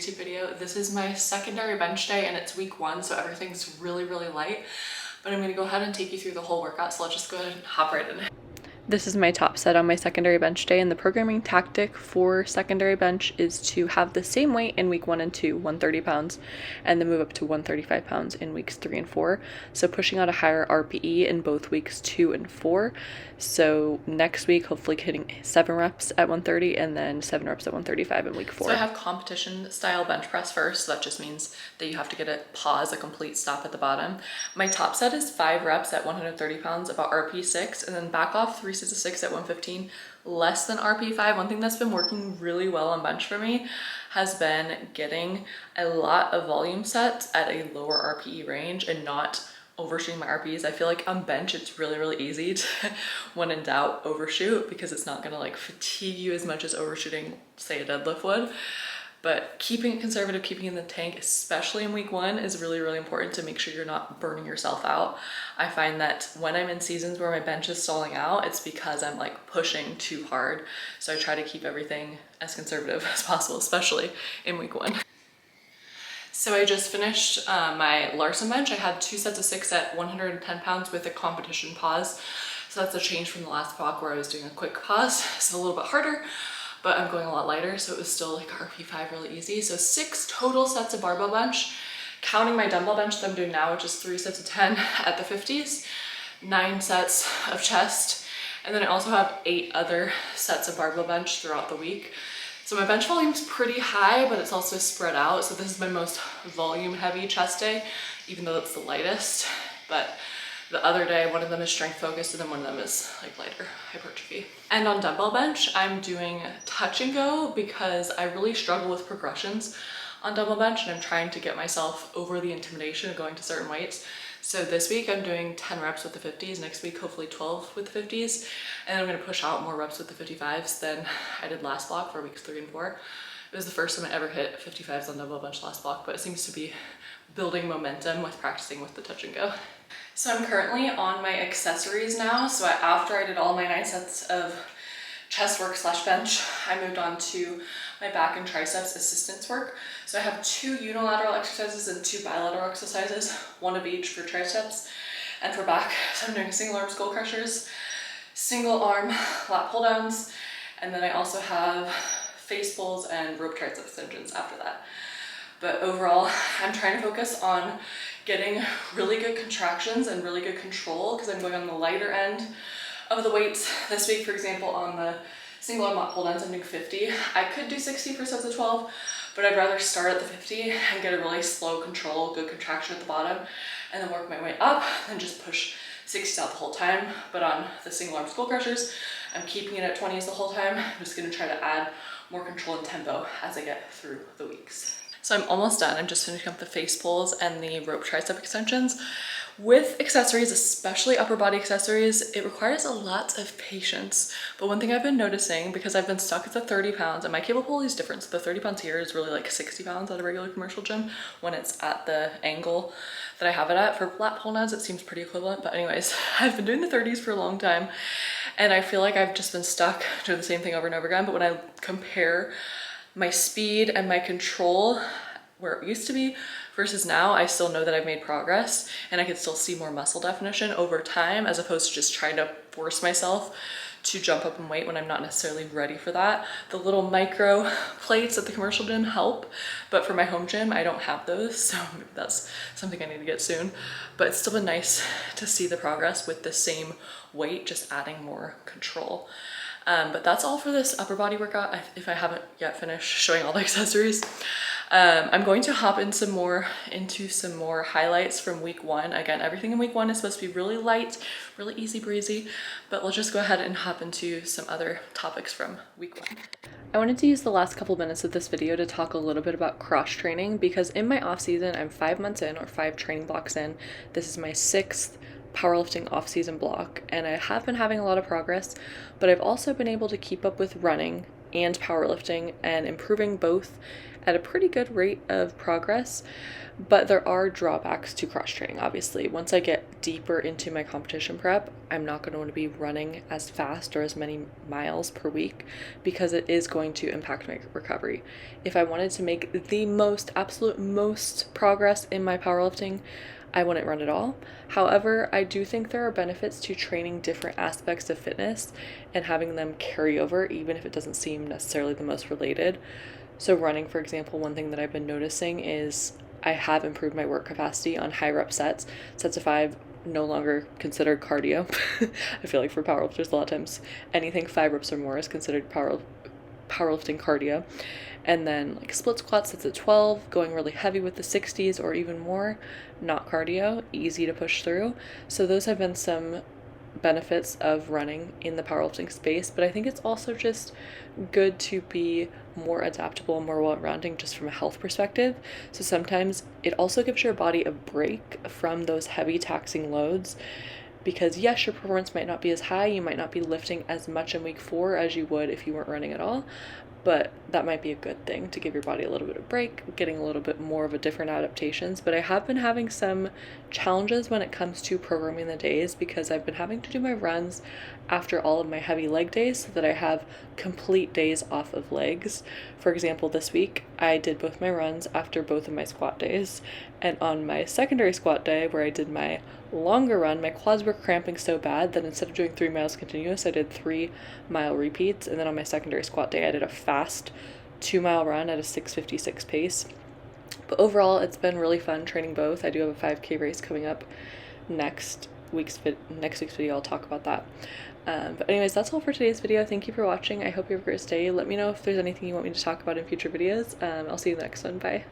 YouTube video. This is my secondary bench day and it's week 1, so everything's really light, but I'm gonna go ahead and take you through the whole workout, so let's just go ahead and hop right in. This is my top set on my secondary bench day, and the programming tactic for secondary bench is to have the same weight in week 1 and 2, 130 pounds, and then move up to 135 pounds in weeks 3 and 4. So pushing out a higher RPE in both weeks 2 and 4. So next week, hopefully hitting 7 reps at 130 and then 7 reps at 135 in week 4. So I have competition style bench press first. So that just means that you have to get a pause, a complete stop at the bottom. My top set is 5 reps at 130 pounds, about RP 6, and then back off 3 sets of 6 at 115, less than RP 5. One thing that's been working really well on bench for me has been getting a lot of volume sets at a lower RPE range and not overshooting my RPEs. I feel like on bench it's really easy to, when in doubt, overshoot, because it's not gonna like fatigue you as much as overshooting, say, a deadlift would. But keeping it conservative, keeping it in the tank, especially in week 1, is really important to make sure you're not burning yourself out. I find that when I'm in seasons where my bench is stalling out, it's because I'm like pushing too hard. So I try to keep everything as conservative as possible, especially in week 1. So I just finished my Larson bench. I had 2 sets of 6 at 110 pounds with a competition pause. So that's a change from the last block where I was doing a quick pause. So a little bit harder, but I'm going a lot lighter. So it was still like RP5 really easy. So 6 total sets of barbell bench, counting my dumbbell bench that I'm doing now, which is 3 sets of 10 at the 50s, 9 sets of chest. And then I also have 8 other sets of barbell bench throughout the week. So my bench volume is pretty high, but it's also spread out. So this is my most volume heavy chest day, even though it's the lightest. But the other day, one of them is strength focused and then one of them is like lighter hypertrophy. And on dumbbell bench, I'm doing touch and go because I really struggle with progressions on dumbbell bench, and I'm trying to get myself over the intimidation of going to certain weights. So this week I'm doing 10 reps with the 50s, next week hopefully 12 with the 50s, and I'm gonna push out more reps with the 55s than I did last block for weeks 3 and 4. It was the first time I ever hit 55s on dumbbell bench last block, but it seems to be building momentum with practicing with the touch and go. So I'm currently on my accessories now. So after I did all my 9 sets of chest work / bench, I moved on to my back and triceps assistance work. So I have 2 unilateral exercises and 2 bilateral exercises, 1 of each for triceps and for back. So I'm doing single arm skull crushers, single arm lat pull downs, and then I also have face pulls and rope tricep extensions after that. But overall, I'm trying to focus on getting really good contractions and really good control, because I'm going on the lighter end of the weights. This week, for example, on the single arm lat pull downs, I'm doing 50. I could do 60 for sets of 12, but I'd rather start at the 50 and get a really slow control, good contraction at the bottom, and then work my way up and just push 60s out the whole time. But on the single arm skull crushers, I'm keeping it at 20s the whole time. I'm just gonna try to add more control and tempo as I get through the weeks. So I'm almost done. I'm just finishing up the face pulls and the rope tricep extensions. With accessories, especially upper body accessories, it requires a lot of patience. But one thing I've been noticing, because I've been stuck at the 30 pounds, and my cable pulley is different. So the 30 pounds here is really like 60 pounds at a regular commercial gym when it's at the angle that I have it at. For lat pull downs, it seems pretty equivalent. But anyways, I've been doing the 30s for a long time, and I feel like I've just been stuck doing the same thing over and over again. But when I compare my speed and my control where it used to be versus now, I still know that I've made progress, and I can still see more muscle definition over time, as opposed to just trying to force myself to jump up in weight when I'm not necessarily ready for that. The little micro plates at the commercial gym help, but for my home gym, I don't have those, so maybe that's something I need to get soon. But it's still been nice to see the progress with the same weight, just adding more control. But that's all for this upper body workout, if I haven't yet finished showing all the accessories. I'm going to hop into some more highlights from week 1. Again, everything in week 1 is supposed to be really light, really easy breezy, but let's just go ahead and hop into some other topics from week 1. I wanted to use the last couple minutes of this video to talk a little bit about cross training, because in my off season, I'm 5 months in, or 5 training blocks in. This is my 6th powerlifting off-season block, and I have been having a lot of progress, but I've also been able to keep up with running and powerlifting and improving both at a pretty good rate of progress. But there are drawbacks to cross training, obviously. Once I get deeper into my competition prep, I'm not going to want to be running as fast or as many miles per week because it is going to impact my recovery. If I wanted to make the absolute most progress in my powerlifting, I wouldn't run at all. However, I do think there are benefits to training different aspects of fitness and having them carry over, even if it doesn't seem necessarily the most related. So running, for example, one thing that I've been noticing is I have improved my work capacity on high rep sets. Sets of 5 no longer considered cardio. I feel like for powerlifters, a lot of times anything 5 reps or more is considered powerlifting cardio. And then like split squats, sets at 12, going really heavy with the 60s or even more, not cardio, easy to push through. So those have been some benefits of running in the powerlifting space, but I think it's also just good to be more adaptable and more well-rounding just from a health perspective. So sometimes it also gives your body a break from those heavy taxing loads, because yes, your performance might not be as high, you might not be lifting as much in week 4 as you would if you weren't running at all, but that might be a good thing to give your body a little bit of break, getting a little bit more of a different adaptations. But I have been having some challenges when it comes to programming the days, because I've been having to do my runs after all of my heavy leg days so that I have complete days off of legs. For example, this week I did both my runs after both of my squat days, and on my secondary squat day where I did my longer run, my quads were cramping so bad that instead of doing 3 miles continuous, I did 3-mile repeats. And then on my secondary squat day, I did a fast 2-mile run at a 6:56 pace. But overall, it's been really fun training both. I do have a 5K race coming up next week's video. I'll talk about that. But anyways, that's all for today's video. Thank you for watching. I hope you have a great day. Let me know if there's anything you want me to talk about in future videos. I'll see you in the next one. Bye.